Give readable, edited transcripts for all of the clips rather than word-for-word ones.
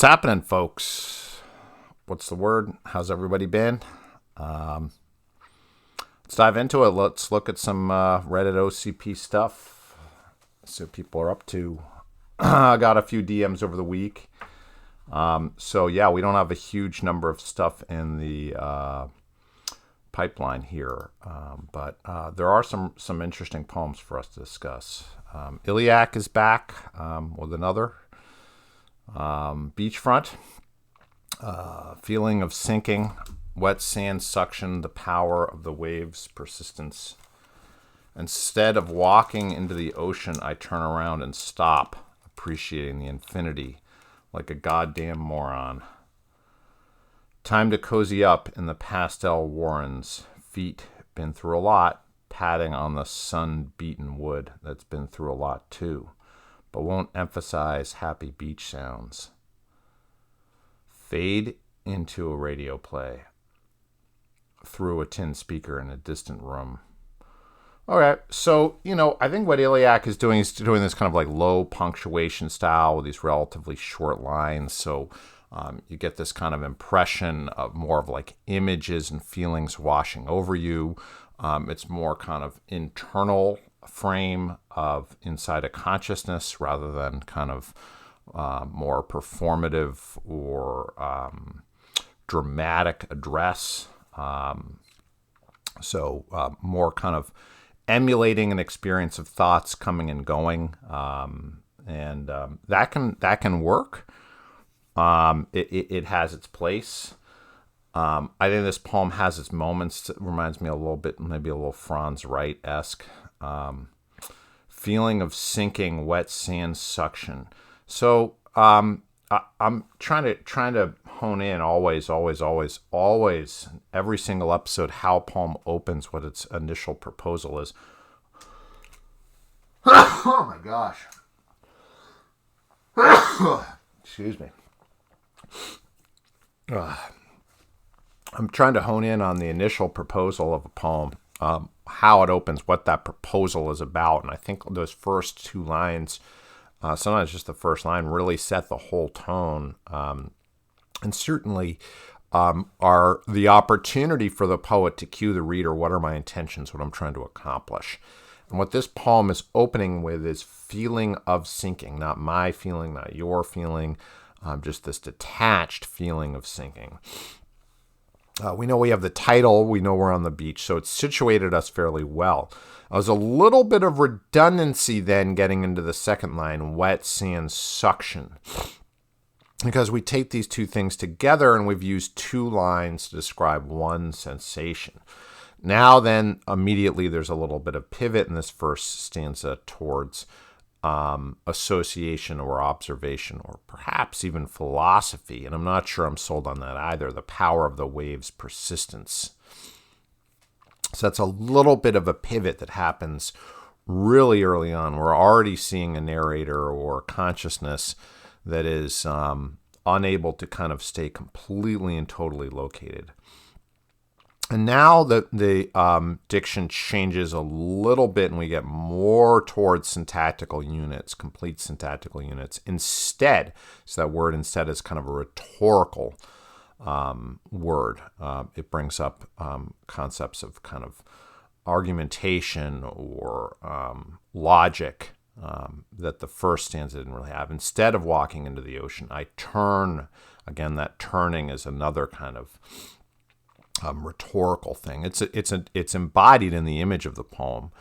What's happening, folks? What's the word? How's everybody been? Let's dive into it. Let's look at some Reddit OCP stuff. See what people are up to. I got a few DMs over the week. So yeah, we don't have a huge number of stuff in the pipeline here, but there are some interesting poems for us to discuss. Iliac is back with another. Beachfront, feeling of sinking, wet sand suction, the power of the waves' persistence. Instead of walking into the ocean, I turn around and stop, appreciating the infinity like a goddamn moron. Time to cozy up in the pastel warrens, feet been through a lot, padding on the sun-beaten wood that's been through a lot too, but won't emphasize happy beach sounds. Fade into a radio play through a tin speaker in a distant room. Okay, so, I think what Iliac is doing this kind of like low punctuation style with these relatively short lines. So you get this kind of impression of more of like images and feelings washing over you. It's more kind of internal frame of inside a consciousness rather than kind of more performative or dramatic address. So more kind of emulating an experience of thoughts coming and going, and that can work. It has its place. I think this poem has its moments. It reminds me a little bit, maybe a little Franz Wright-esque. Feeling of sinking, wet sand suction. So I'm trying to hone in always, every single episode, how a poem opens, what its initial proposal is. Oh my gosh. Excuse me. I'm trying to hone in on the initial proposal of a poem, how it opens, what that proposal is about. And I think those first two lines, sometimes just the first line, really set the whole tone. And certainly are the opportunity for the poet to cue the reader. What are my intentions? What I'm trying to accomplish? And what this poem is opening with is feeling of sinking, not my feeling, not your feeling, just this detached feeling of sinking. We know we have the title. We know we're on the beach, so it's situated us fairly well. There's a little bit of redundancy then getting into the second line, wet sand suction, because we take these two things together and we've used two lines to describe one sensation. Now then, immediately there's a little bit of pivot in this first stanza towards association or observation or perhaps even philosophy. And I'm not sure I'm sold on that either. The power of the wave's persistence. So that's a little bit of a pivot that happens really early on. We're already seeing a narrator or consciousness that is unable to kind of stay completely and totally located. And now the diction changes a little bit and we get more towards syntactical units, complete syntactical units. Instead, so that word instead is kind of a rhetorical word. It brings up concepts of kind of argumentation or logic that the first stanza didn't really have. Instead of walking into the ocean, I turn. Again, that turning is another kind of rhetorical thing. It's embodied in the image of the poem.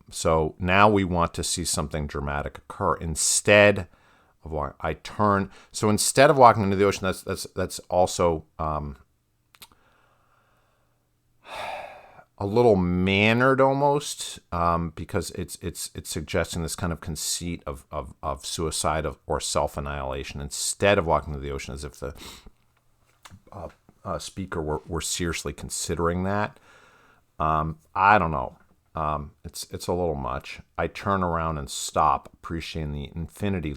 So now we want to see something dramatic occur. Instead of I turn. So instead of walking into the ocean, that's also a little mannered almost, because it's suggesting this kind of conceit of suicide or self-annihilation. Instead of walking to the ocean, as if the speaker were seriously considering that. I don't know. It's a little much. I turn around and stop, appreciating the infinity.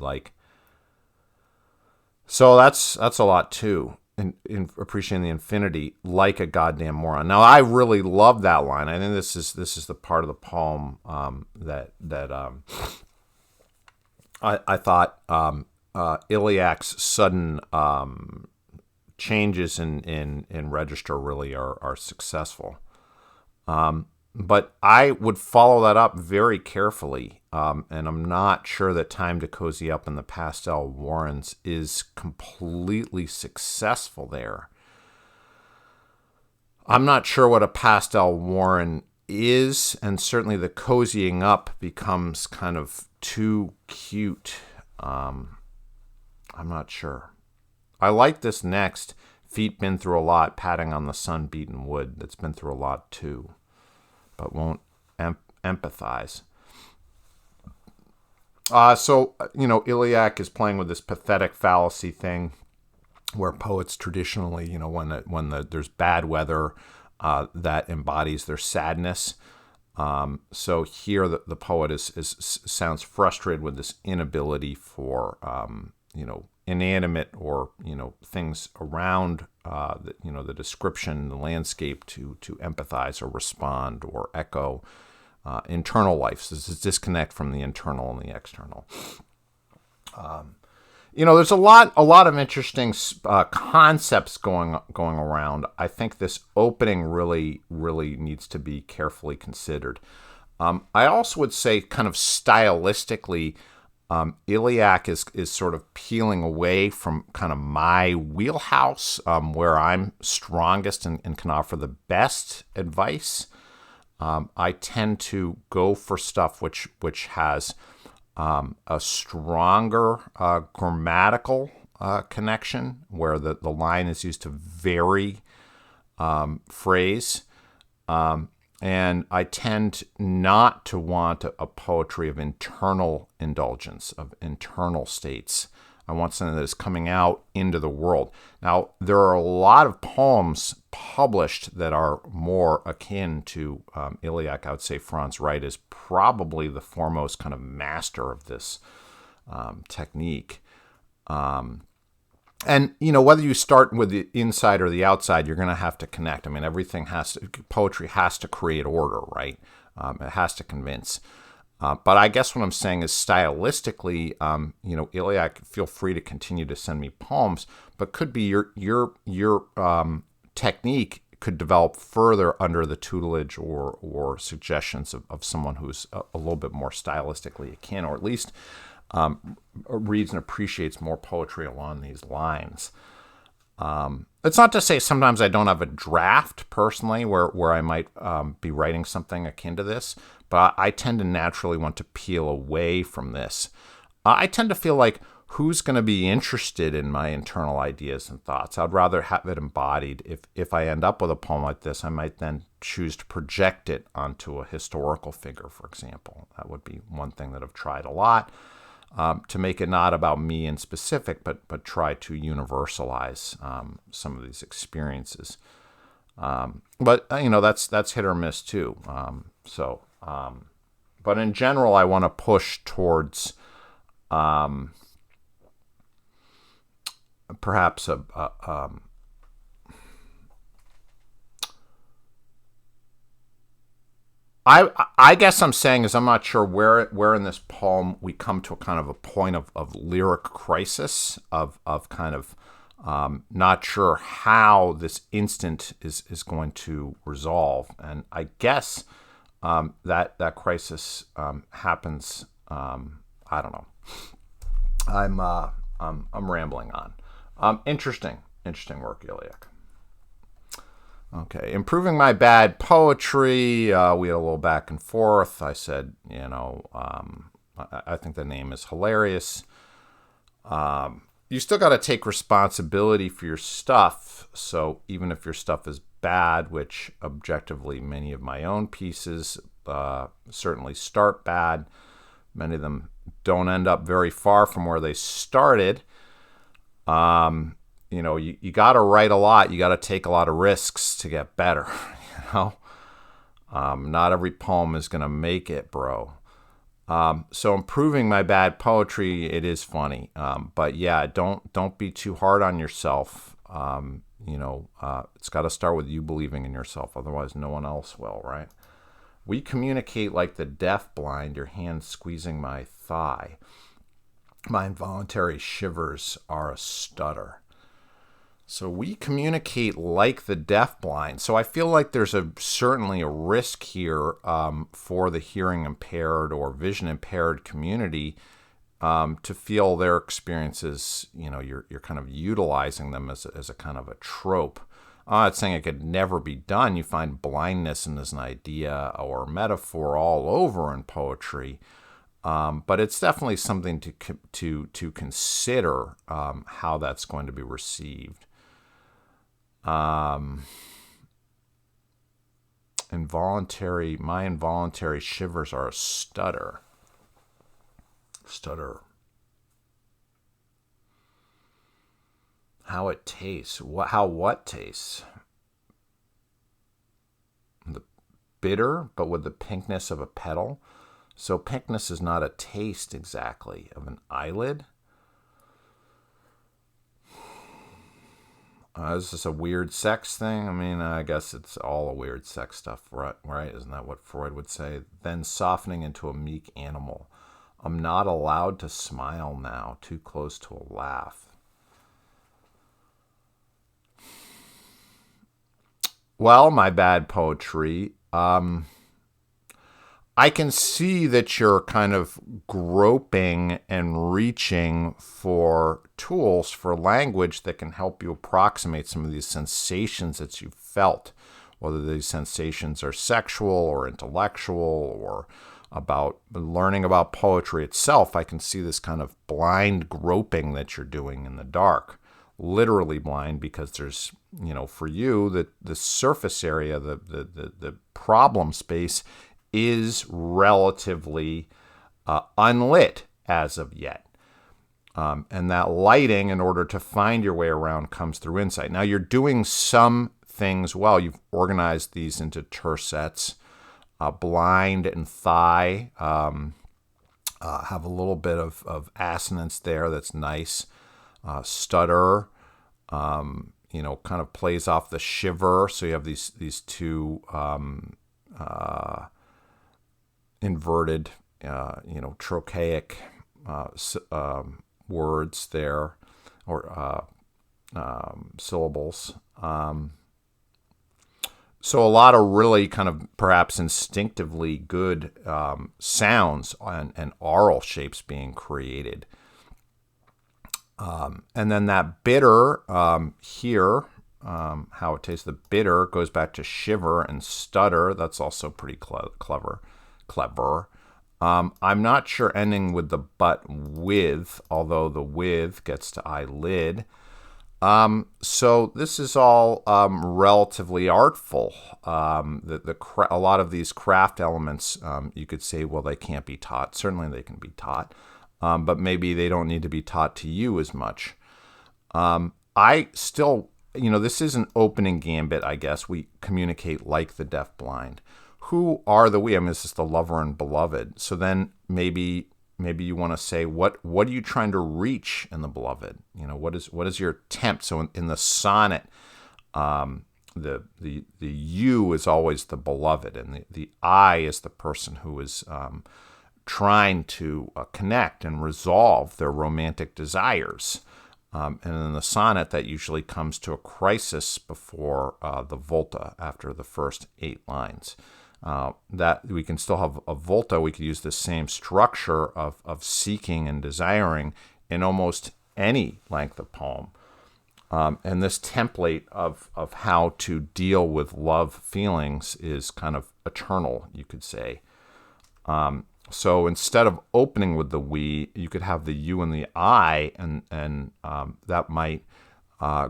So that's a lot too. In appreciating the infinity like a goddamn moron. Now I really love that line. I think this is the part of the poem that I thought Iliac's sudden changes in register really are successful. But I would follow that up very carefully, and I'm not sure that Time to Cozy Up in the Pastel Warrens is completely successful there. I'm not sure what a pastel warren is, and certainly the cozying up becomes kind of too cute. I'm not sure. I like this next. Feet been through a lot, patting on the sun-beaten wood. That's been through a lot too, but won't empathize. So, Iliac is playing with this pathetic fallacy thing where poets traditionally, when there's bad weather, that embodies their sadness. So here the poet sounds frustrated with this inability for, inanimate or, things around, the description, the landscape to empathize or respond or echo internal life. So this is disconnect from the internal and the external. There's a lot of interesting concepts going around. I think this opening really needs to be carefully considered. I also would say, kind of stylistically, Iliac is sort of peeling away from kind of my wheelhouse, where I'm strongest and can offer the best advice. I tend to go for stuff which has a stronger grammatical connection, where the line is used to vary phrase. And I tend not to want a poetry of internal indulgence, of internal states. I want something that is coming out into the world. Now, there are a lot of poems published that are more akin to Iliac. I would say Franz Wright is probably the foremost kind of master of this technique. And, whether you start with the inside or the outside, you're going to have to connect. I mean, poetry has to create order, right? It has to convince. But I guess what I'm saying is stylistically, Iliac, feel free to continue to send me poems, but could be your technique could develop further under the tutelage or suggestions of someone who's a little bit more stylistically akin, or at least reads and appreciates more poetry along these lines. It's not to say sometimes I don't have a draft personally where I might be writing something akin to this, but I tend to naturally want to peel away from this. I tend to feel like, who's going to be interested in my internal ideas and thoughts? I'd rather have it embodied. If I end up with a poem like this, I might then choose to project it onto a historical figure, for example. That would be one thing that I've tried a lot. To make it not about me in specific, but try to universalize some of these experiences. But that's hit or miss too. But in general, I want to push towards perhaps I guess I'm saying is I'm not sure where in this poem we come to a kind of a point of lyric crisis, of kind of not sure how this instant is going to resolve. And I guess that crisis happens. I don't know. I'm rambling on. Interesting work, Iliac. Okay, improving my bad poetry. We had a little back and forth. I said, I think the name is hilarious. You still got to take responsibility for your stuff. So even if your stuff is bad, which objectively many of my own pieces certainly start bad, many of them don't end up very far from where they started. You got to write a lot. You got to take a lot of risks to get better. Not every poem is going to make it, bro. So improving my bad poetry, it is funny. But yeah, don't be too hard on yourself. It's got to start with you believing in yourself. Otherwise, no one else will, right? We communicate like the deafblind, your hand squeezing my thigh. My involuntary shivers are a stutter. So we communicate like the deafblind. So I feel like there's certainly a risk here for the hearing impaired or vision impaired community to feel their experiences. You're kind of utilizing them as a kind of a trope. I'm not saying it could never be done. You find blindness as an idea or metaphor all over in poetry. But it's definitely something to consider how that's going to be received. My involuntary shivers are a stutter. Stutter. How it tastes. What tastes? The bitter, but with the pinkness of a petal. So pinkness is not a taste exactly of an eyelid. Is this a weird sex thing? I mean, I guess it's all a weird sex stuff, right? Isn't that what Freud would say? Then softening into a meek animal. I'm not allowed to smile now, too close to a laugh. Well, my bad poetry. I can see that you're kind of groping and reaching for tools for language that can help you approximate some of these sensations that you've felt, whether these sensations are sexual or intellectual or about learning about poetry itself. I can see this kind of blind groping that you're doing in the dark, literally blind, because there's, for you, the surface area, the problem space is relatively unlit as of yet. And that lighting, in order to find your way around, comes through insight. Now, you're doing some things well. You've organized these into tercets. Blind and thigh have a little bit of assonance there that's nice. Stutter, kind of plays off the shiver. So you have these two inverted, trochaic words there, or syllables. So a lot of really kind of perhaps instinctively good sounds and aural shapes being created. And then that bitter here, how it tastes, the bitter goes back to shiver and stutter. That's also pretty clever. I'm not sure ending with the but with, although the with gets to eyelid. So this is all relatively artful. A lot of these craft elements, you could say, well, they can't be taught. Certainly they can be taught, but maybe they don't need to be taught to you as much. I still, this is an opening gambit, I guess. We communicate like the deafblind. Who are the we? I mean, this is the lover and beloved. So then maybe you want to say, what are you trying to reach in the beloved? What is your attempt? So in the sonnet, the you is always the beloved, and the I is the person who is trying to connect and resolve their romantic desires. And in the sonnet, that usually comes to a crisis before the volta, after the first 8 lines. That we can still have a volta. We could use the same structure of seeking and desiring in almost any length of poem. And this template of how to deal with love feelings is kind of eternal, you could say. So instead of opening with the we, you could have the you and the I, and that might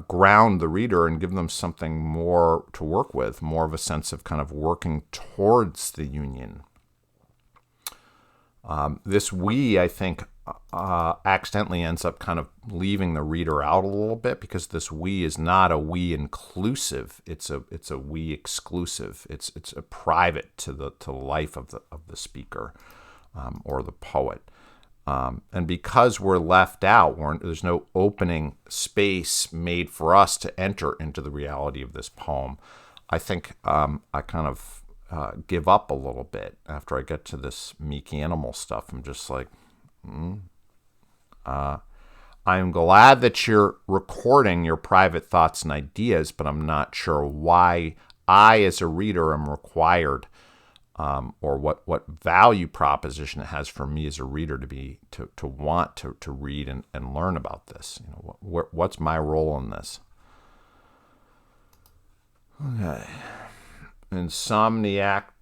ground the reader and give them something more to work with, more of a sense of kind of working towards the union. This we, I think, accidentally ends up kind of leaving the reader out a little bit, because this we is not a we inclusive. It's a we exclusive. It's a private to the life of the speaker or the poet. And because we're left out, there's no opening space made for us to enter into the reality of this poem, I think I kind of give up a little bit after I get to this meek animal stuff. I'm just like, I'm glad that you're recording your private thoughts and ideas, but I'm not sure why I, as a reader, am required, or what value proposition it has for me as a reader to want to read and learn about this. What's my role in this? Okay, Insomniacla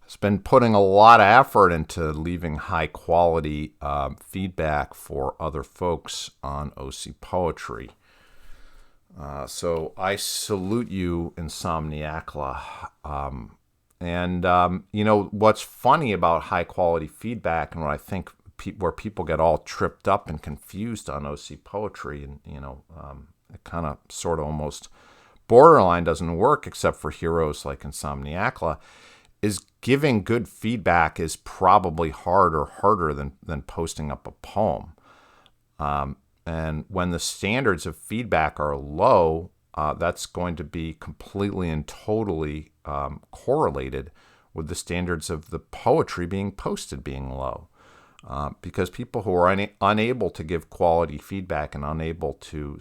has been putting a lot of effort into leaving high quality feedback for other folks on OCPoetry. So I salute you, Insomniacla. What's funny about high quality feedback, and what I think where people get all tripped up and confused on OCPoetry, and it kind of sort of almost borderline doesn't work except for heroes like Insomniacla, is giving good feedback is probably harder than posting up a poem. And when the standards of feedback are low, that's going to be completely and totally correlated with the standards of the poetry being posted being low. Because people who are unable to give quality feedback and unable to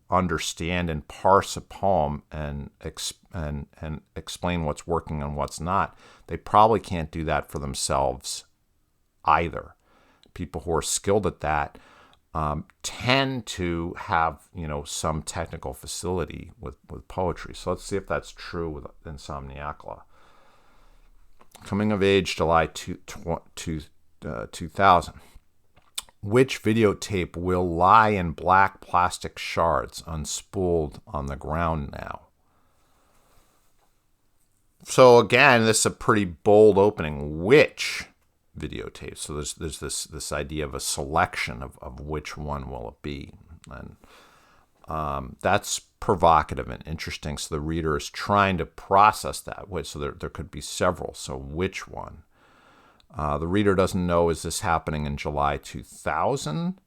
understand and parse a poem and explain what's working and what's not, they probably can't do that for themselves either. People who are skilled at that tend to have some technical facility with poetry. So let's see if that's true with Insomniacla. Coming of age, July 2000. Which videotape will lie in black plastic shards unspooled on the ground now? So again, this is a pretty bold opening. Which videotape? So there's this idea of a selection of which one will it be, and that's provocative and interesting. So the reader is trying to process that. So there could be several. So which one? The reader doesn't know, is this happening in July 2000?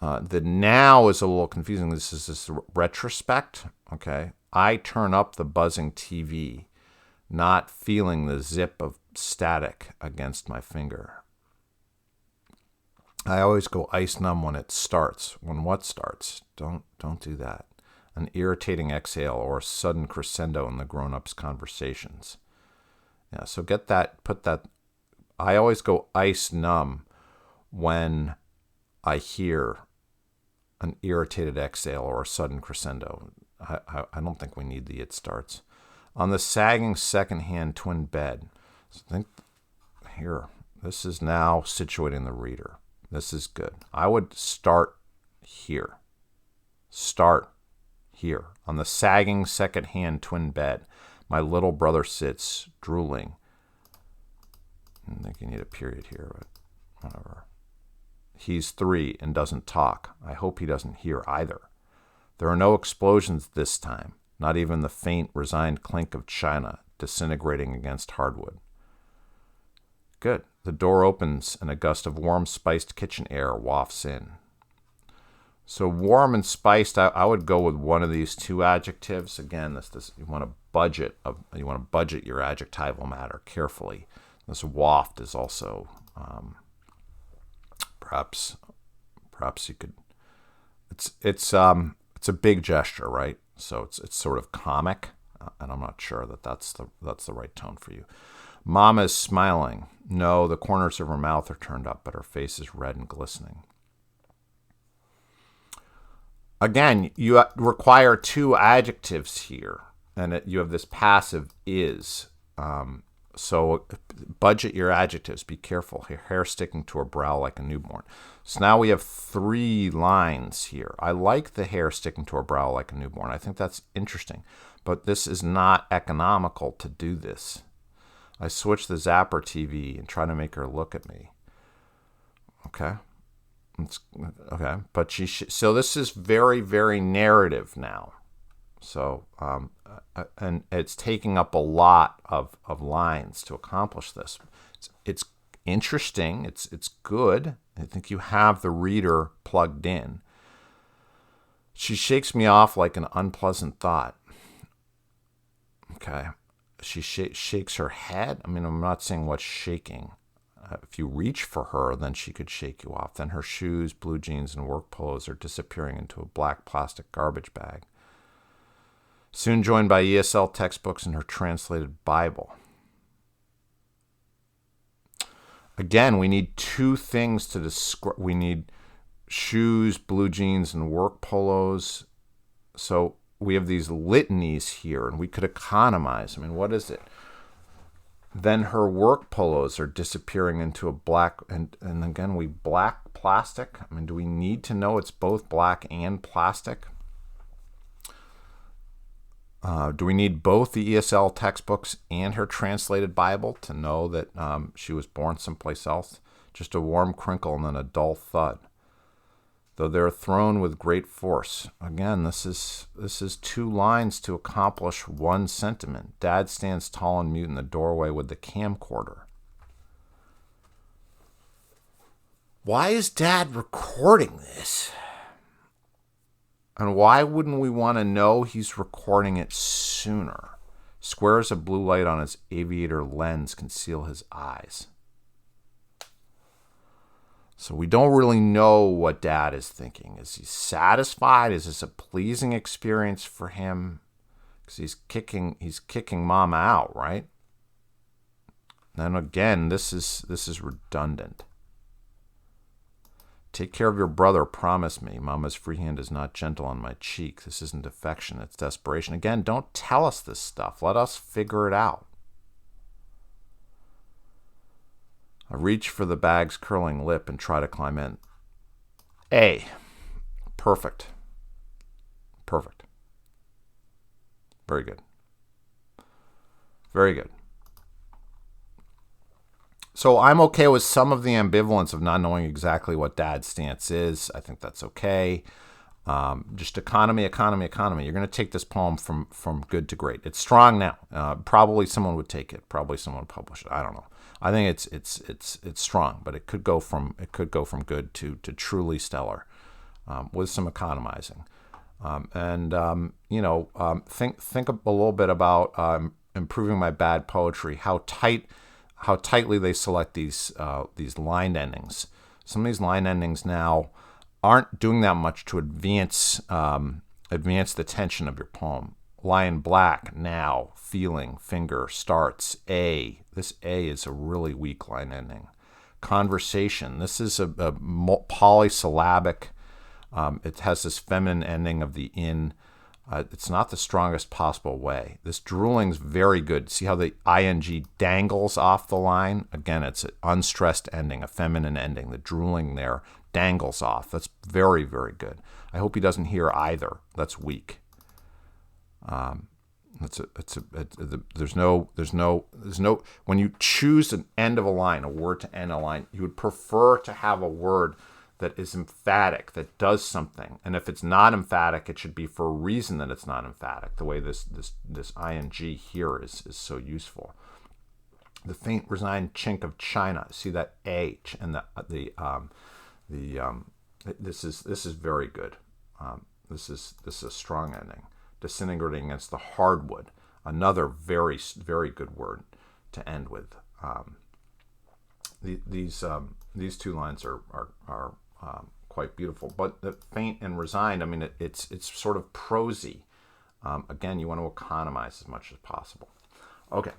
The now is a little confusing. This is this retrospect. Okay. I turn up the buzzing TV, not feeling the zip of static against my finger. I always go ice numb when it starts. When what starts? Don't do that. An irritating exhale or a sudden crescendo in the grown-ups' conversations. Yeah, so put that. I always go ice numb when I hear an irritated exhale or a sudden crescendo. I don't think we need the it starts. On the sagging second-hand twin bed. So think here. This is now situating the reader. This is good. I would start here. Start here. On the sagging second-hand twin bed. My little brother sits, drooling. I think you need a period here, but whatever. He's 3 and doesn't talk. I hope he doesn't hear either. There are no explosions this time, not even the faint, resigned clink of china disintegrating against hardwood. Good. The door opens and a gust of warm, spiced kitchen air wafts in. So warm and spiced, I would go with one of these two adjectives. Again, this you want to budget your adjectival matter carefully. This waft is also perhaps you could. It's a big gesture, right? So it's sort of comic, and I'm not sure that's the right tone for you. Mama is smiling. No, the corners of her mouth are turned up, but her face is red and glistening. Again, you require two adjectives here, and you have this passive is. So budget your adjectives. Be careful. Her hair sticking to her brow like a newborn. So now we have 3 lines here. I like the hair sticking to her brow like a newborn. I think that's interesting. But this is not economical to do this. I switch the Zapper TV and try to make her look at me. Okay. Okay. But so this is very, very narrative now. So, and it's taking up a lot of lines to accomplish this. It's interesting. It's good. I think you have the reader plugged in. She shakes me off like an unpleasant thought. Okay. she shakes her head. I mean, I'm not saying what's shaking. If you reach for her, then she could shake you off. Then her shoes, blue jeans, and work polos are disappearing into a black plastic garbage bag. Soon joined by ESL textbooks and her translated Bible. Again, we need two things to describe. We need shoes, blue jeans, and work polos. So we have these litanies here, and we could economize. I mean, what is it? Then her work polos are disappearing into a black, and again, black plastic. I mean, do we need to know it's both black and plastic? Do we need both the ESL textbooks and her translated Bible to know that she was born someplace else? Just a warm crinkle and then a dull thud. Though they're thrown with great force. Again, this is two lines to accomplish one sentiment. Dad stands tall and mute in the doorway with the camcorder. Why is Dad recording this? And why wouldn't we want to know he's recording it sooner? Squares of blue light on his aviator lens conceal his eyes. So we don't really know what Dad is thinking. Is he satisfied? Is this a pleasing experience for him? Because he's kicking Mama out, right? And again, this is redundant. Take care of your brother, promise me. Mama's free hand is not gentle on my cheek. This isn't affection, it's desperation. Again, don't tell us this stuff. Let us figure it out. I reach for the bag's curling lip and try to climb in. A. Perfect. Perfect. Very good. Very good. So I'm okay with some of the ambivalence of not knowing exactly what Dad's stance is. I think that's okay. Just economy. You're going to take this poem from good to great. It's strong now. Probably someone would take it. Probably someone would publish it. I don't know. I think it's strong, but it could go from good to truly stellar, with some economizing, think a little bit about improving my bad poetry. How tightly they select these line endings. Some of these line endings now aren't doing that much to advance the tension of your poem. Lion black, now, feeling, finger, starts, A. This A is a really weak line ending. Conversation. This is a polysyllabic. It has this feminine ending of the in. It's not the strongest possible way. This drooling's very good. See how the ing dangles off the line? Again, it's an unstressed ending, a feminine ending. The drooling there dangles off. That's very, very good. I hope he doesn't hear either. That's weak. There's no. When you choose an end of a line, a word to end a line, you would prefer to have a word that is emphatic, that does something. And if it's not emphatic, it should be for a reason that it's not emphatic. The way this ing here is so useful. The faint resigned chink of China. See that H and this is very good. This is a strong ending. Disintegrating against the hardwood. Another very, very good word to end with. These two lines are quite beautiful. But the faint and resigned, I mean, it's sort of prosy. Again, you want to economize as much as possible. Okay.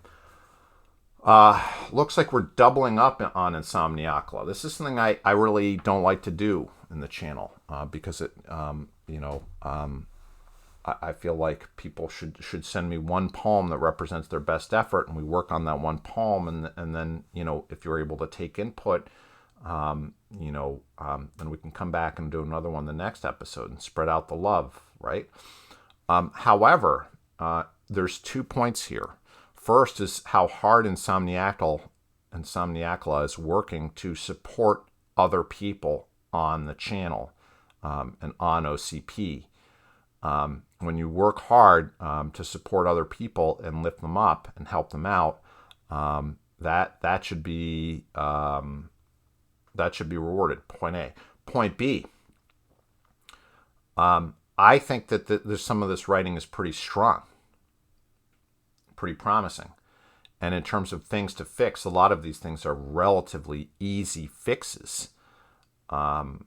Looks like we're doubling up on Insomniacula. This is something I really don't like to do in the channel because it, I feel like people should send me one poem that represents their best effort, and we work on that one poem, and then if you're able to take input, then we can come back and do another one the next episode and spread out the love, right? However, there's 2 points here. First is how hard Insomniacula is working to support other people on the channel and on OCP. When you work hard to support other people and lift them up and help them out, that should be rewarded. Point A. Point B. I think that there's some of this writing is pretty strong. pretty promising. And in terms of things to fix, a lot of these things are relatively easy fixes. And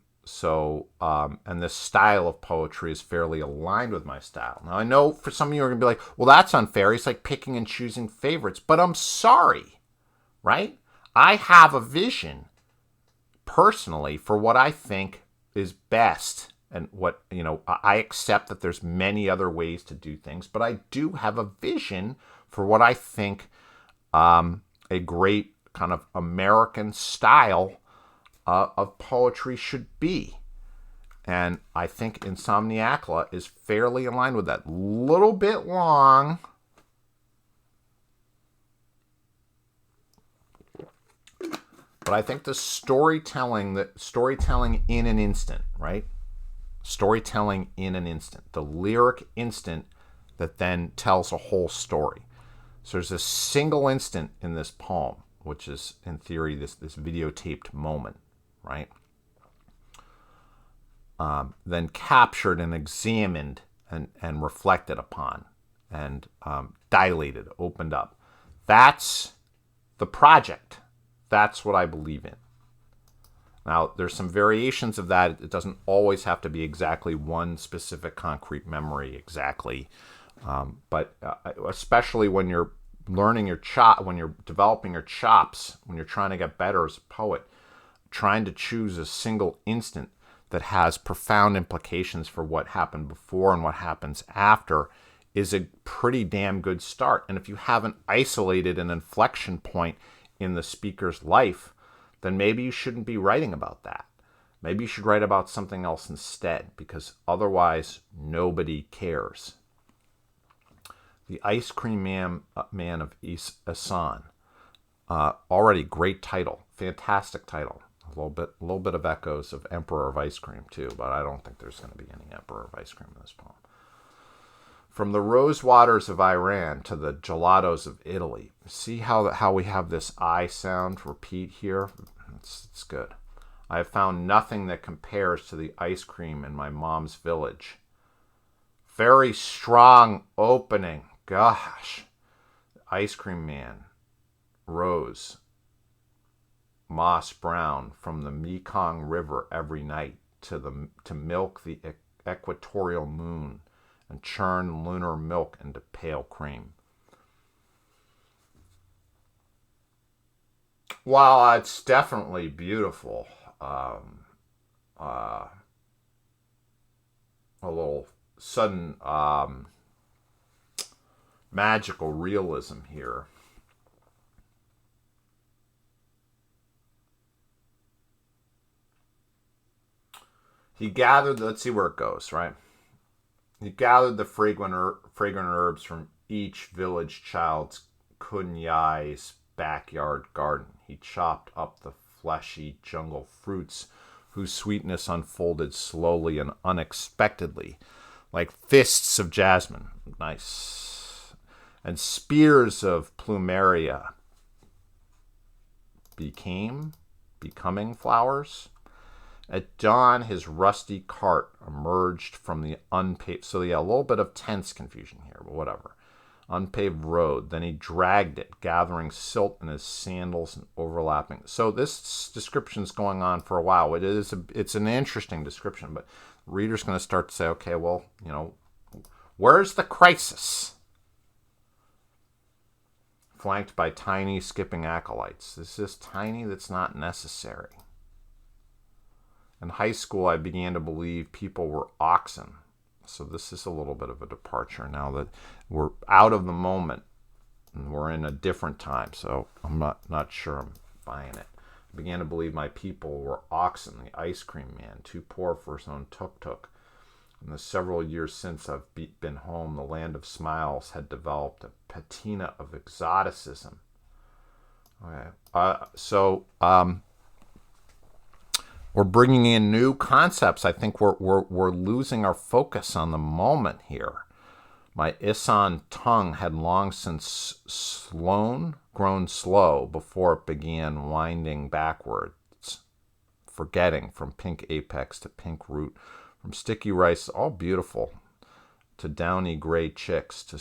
this style of poetry is fairly aligned with my style. Now, I know for some of you are going to be like, well, that's unfair. It's like picking and choosing favorites. But I'm sorry, right? I have a vision personally for what I think is best. And what, I accept that there's many other ways to do things, but I do have a vision for what I think a great kind of American style of poetry should be. And I think Insomniacula is fairly aligned with that. Little bit long. But I think the storytelling in an instant, right? Storytelling in an instant. The lyric instant that then tells a whole story. So there's a single instant in this poem, which is, in theory, this videotaped moment, right? Then captured and examined and reflected upon and dilated, opened up. That's the project. That's what I believe in. Now, there's some variations of that. It doesn't always have to be exactly one specific concrete memory exactly. But especially when you're learning when you're developing your chops, when you're trying to get better as a poet, trying to choose a single instant that has profound implications for what happened before and what happens after is a pretty damn good start. And if you haven't isolated an inflection point in the speaker's life, then maybe you shouldn't be writing about that. Maybe you should write about something else instead, because otherwise nobody cares. The Ice Cream Man of Isan. Already great title, fantastic title. A little bit of echoes of Emperor of Ice Cream too, but I don't think there's going to be any Emperor of Ice Cream in this poem. From the rose waters of Iran to the gelatos of Italy. See how we have this I sound repeat here? It's good. I have found nothing that compares to the ice cream in my mom's village. Very strong opening. Gosh. Ice Cream Man. Rose. Moss brown from the Mekong River every night to milk the equatorial moon and churn lunar milk into pale cream. While it's definitely beautiful, a little sudden magical realism here. He gathered, let's see where it goes, right? He gathered the fragrant herbs from each village child's kunyai's backyard garden. He chopped up the fleshy jungle fruits whose sweetness unfolded slowly and unexpectedly, like fists of jasmine. Nice. And spears of plumeria becoming flowers. At dawn, his rusty cart emerged from the unpaved... So yeah, a little bit of tense confusion here, but whatever. Unpaved road. Then he dragged it, gathering silt in his sandals and overlapping. So this description's going on for a while. It's an interesting description, but the reader's going to start to say, okay, well, where's the crisis? Flanked by tiny skipping acolytes. This is tiny that's not necessary. In high school, I began to believe people were oxen. So this is a little bit of a departure now that we're out of the moment and we're in a different time. So I'm not sure I'm buying it. I began to believe my people were oxen, the ice cream man, too poor for his own tuk-tuk. In the several years since I've been home, the land of smiles had developed a patina of exoticism. Okay. We're bringing in new concepts. I think we're losing our focus on the moment here. My Isan tongue had long since grown slow before it began winding backwards, forgetting from pink apex to pink root, from sticky rice, all beautiful, to downy gray chicks, to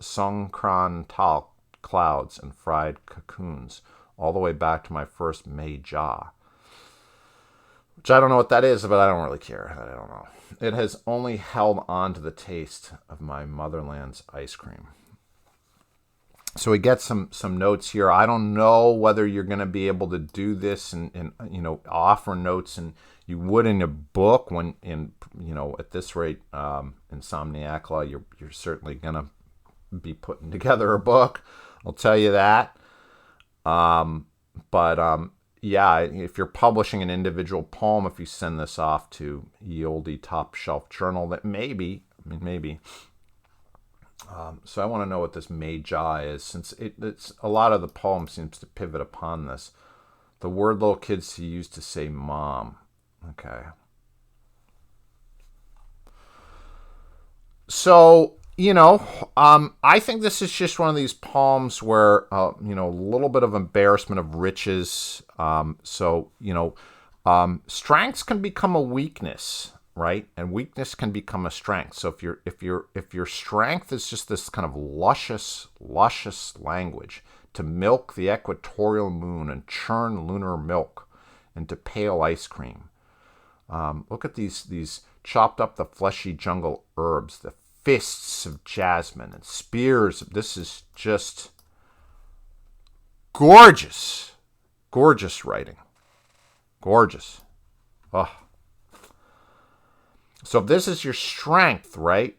Songkran Tal clouds and fried cocoons, all the way back to my first May jaw. Which I don't know what that is, but I don't really care. I don't know. It has only held on to the taste of my motherland's ice cream. So we get some notes here. I don't know whether you're going to be able to do this and offer notes, and you would in a book when at this rate, Insomniac Law, you're certainly going to be putting together a book. I'll tell you that. Yeah, if you're publishing an individual poem, if you send this off to Ye Olde Top Shelf Journal, that maybe. So I want to know what this Magi is, since it's a lot of the poem seems to pivot upon this. The word little kids used to say mom. Okay. So, I think this is just one of these poems where, a little bit of embarrassment of riches. Strengths can become a weakness, right? And weakness can become a strength. So if your strength is just this kind of luscious language to milk the equatorial moon and churn lunar milk into pale ice cream. Look at these chopped up the fleshy jungle herbs, the fists of jasmine and spears. This is just gorgeous writing. Gorgeous. Oh. So if this is your strength, right,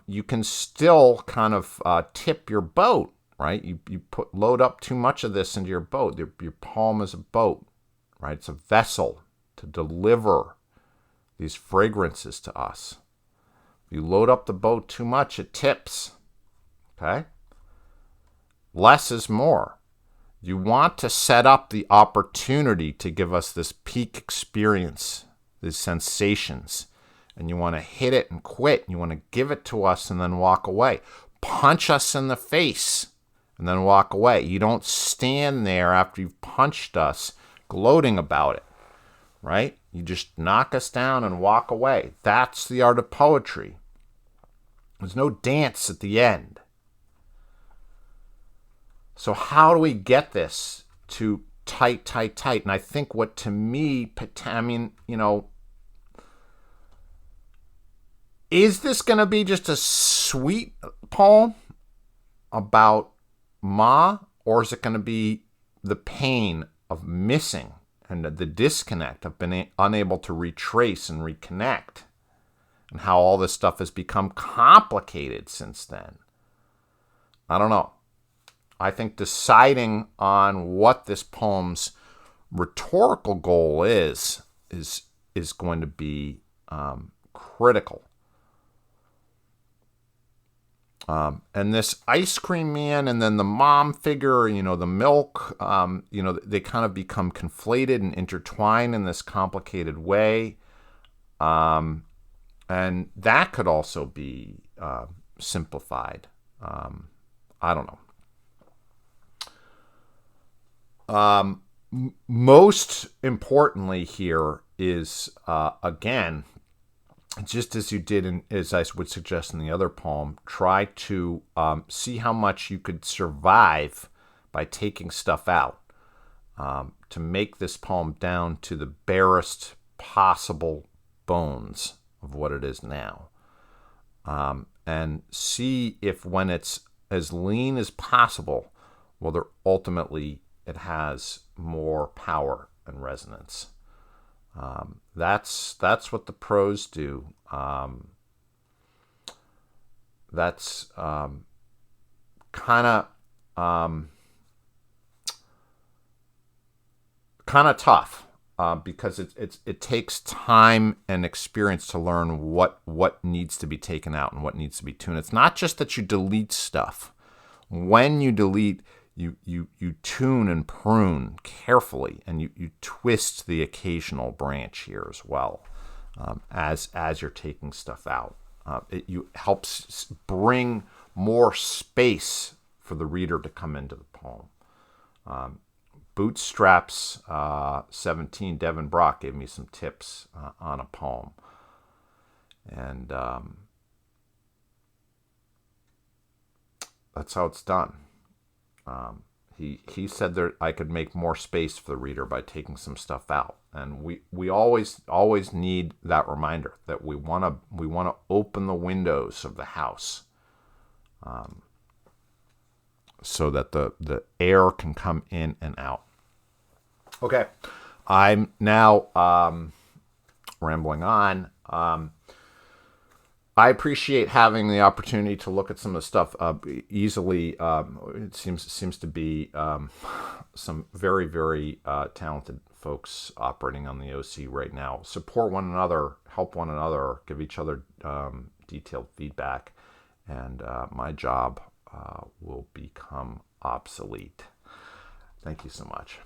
you can still kind of tip your boat, right? You load up too much of this into your boat. Your poem is a boat, right? It's a vessel to deliver these fragrances to us. If you load up the boat too much, it tips, okay? Less is more. You want to set up the opportunity to give us this peak experience, these sensations, and you want to hit it and quit. You want to give it to us and then walk away. Punch us in the face and then walk away. You don't stand there after you've punched us gloating about it, right? You just knock us down and walk away. That's the art of poetry. There's no dance at the end. So how do we get this to tight? And I think what to me, is this going to be just a sweet poem about Ma, or is it going to be the pain of missing and the disconnect of being unable to retrace and reconnect, and how all this stuff has become complicated since then? I don't know. I think deciding on what this poem's rhetorical goal is going to be critical. And this ice cream man and then the mom figure, the milk, they kind of become conflated and intertwined in this complicated way. And that could also be simplified. I don't know. Most importantly here is, again, just as you did, as I would suggest in the other poem, try to see how much you could survive by taking stuff out, to make this poem down to the barest possible bones of what it is now. And see if when it's as lean as possible, whether ultimately it has more power and resonance. That's what the prose do. That's kind of tough, because it takes time and experience to learn what needs to be taken out and what needs to be tuned. It's not just that you delete stuff. When you delete, you tune and prune carefully, and you twist the occasional branch here as well, as you're taking stuff out. It helps bring more space for the reader to come into the poem. Bootstraps 17, Devin Brock gave me some tips on a poem, and That's how it's done. He said that I could make more space for the reader by taking some stuff out, and we always need that reminder that we want to open the windows of the house, so that the air can come in and out. Okay, I'm now rambling on. I appreciate having the opportunity to look at some of the stuff easily. It seems to be some very, very talented folks operating on the OC right now. Support one another, help one another, give each other detailed feedback, and my job will become obsolete. Thank you so much.